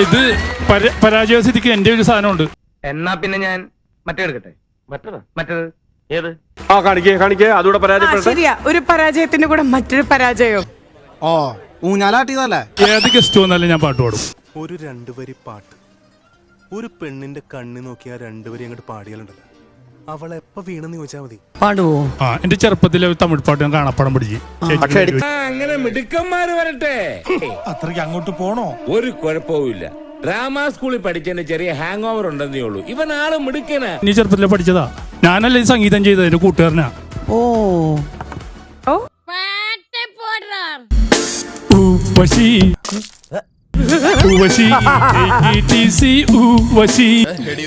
ഇത് പരാജയ സ്ഥിതിക്ക് എന്റെ ഒരു സാധനമുണ്ട്. എന്നാ പിന്നെ ഞാൻ മറ്റേ എടുക്കട്ടെ. മറ്റേത് ഏത്? കാണിക്കേ അതുകൂടെ പരാജയപ്പെട്ടെ. ശരിയാ, ഒരു പരാജയത്തിന്റെ കൂടെ മറ്റൊരു പരാജയം. ഓ ഊഞ്ഞാലാട്ടിയതല്ലേ? ഏത് ഗസ്റ്റ് വന്നാലും ഞാൻ പാട്ട് പാടും. ഒരു 2 വരി പാട്ട് ഒരു പെണ്ണിന്റെ കണ്ണു നോക്കി ആ 2 വരി അങ്ങോട്ട് പാടിയാലുണ്ടല്ലോ, അവളെ എപ്പ വീണെന്ന് ചോദിച്ചാൽ മതി, പാടുവോ? എന്റെ ചെറുപ്പത്തിലെ തമിഴ് പാട്ട് ഞാൻ കാണാപ്പാടം പഠിച്ചു. അങ്ങനെ മിടുക്കന്മാര് വരട്ടെ. അത്രയ്ക്ക് അങ്ങോട്ട് പോണോ? ഒരു കുഴപ്പവുമില്ല. ഡ്രാമ സ്കൂളിൽ പഠിച്ചതിന്റെ ചെറിയ ഹാങ് ഓവർ ഉണ്ടെന്നേ ഉള്ളൂ. ഇവൻ ആള് മിടുക്കനാ. നീ ചെറുപ്പത്തിലെ പഠിച്ചതാ. ഞാനല്ലേ ഈ സംഗീതം ചെയ്തത്, എന്റെ കൂട്ടുകാരനാ. ഓ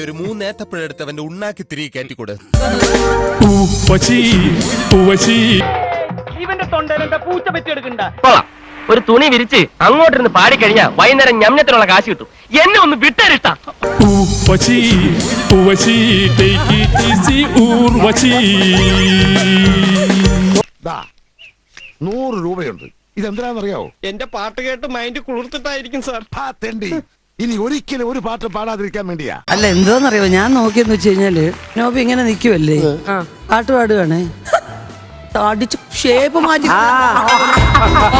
ഒരു 3 ഏത്തപ്പഴെടുത്ത് അവന്റെ ഉണ്ണാക്കി തിരികെ കയറ്റിക്കൂടെ. ഇവന്റെ തൊണ്ടയിലെന്താ പൂച്ച പറ്റിയെടുക്കണ്ട. ഒരു തുണി വിരിച്ച് അങ്ങോട്ടിരുന്ന് പാടിക്കഴിഞ്ഞാ വൈകുന്നേരം ഞമ്മത്തിനുള്ള കാശ് കിട്ടും. എന്നെ ഒന്ന് വിട്ടേരിട്ടാ. 100 രൂപയുണ്ട്. ഇതെന്തിനാണെന്നറിയാവോ? എന്റെ പാട്ട് കേട്ട് മൈൻഡ് കുളിർത്തിട്ടായിരിക്കും സാർ. തെണ്ടി, ഇനി ഒരിക്കലും ഒരു പാട്ട് പാടാതിരിക്കാൻ വേണ്ടിയാ. അല്ല, എന്തോന്നറിയോ, ഞാൻ നോക്കിയെന്ന് വെച്ച് കഴിഞ്ഞാല് നോബി ഇങ്ങനെ നിക്കുവല്ലേ, പാട്ട് പാടുവാണേ, അടിച്ച് ഷേപ്പ് മാറ്റി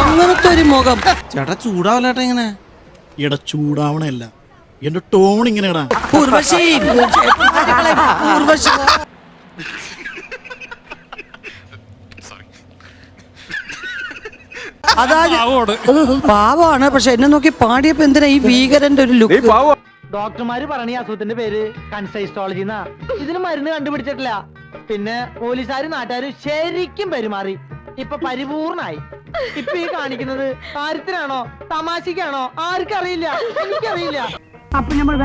അങ്ങനത്തെ ഒരു മുഖം. ചേട്ടാ ചൂടാവല്ലേട്ടാ ഇങ്ങനെ. എടാ ചൂടാവണല്ല, എന്റെ ടോൺ ഇങ്ങനെ. ഉർവശി അതാ പാവമാണ്. പക്ഷെ എന്നെ നോക്കി പാടിയപ്പോ എന്തിനാ ഈ ഭീകരന്റെ ഒരു ലുക്ക്? ഡോക്ടർമാര് പറഞ്ഞ അസുഖത്തിന്റെ പേര് കൺസൈസ്റ്റോളജി എന്നാ. ഇതിന് മരുന്ന് കണ്ടുപിടിച്ചിട്ടില്ല. പിന്നെ പോലീസുകാരും നാട്ടുകാരും ശരിക്കും പെരുമാറി. ഇപ്പൊ പരിപൂർണായി. ഇപ്പൊ ഈ കാണിക്കുന്നത് കാര്യത്തിനാണോ തമാശക്കാണോ ആർക്കറിയില്ല. എനിക്കറിയില്ല. അപ്പൊ നമ്മൾ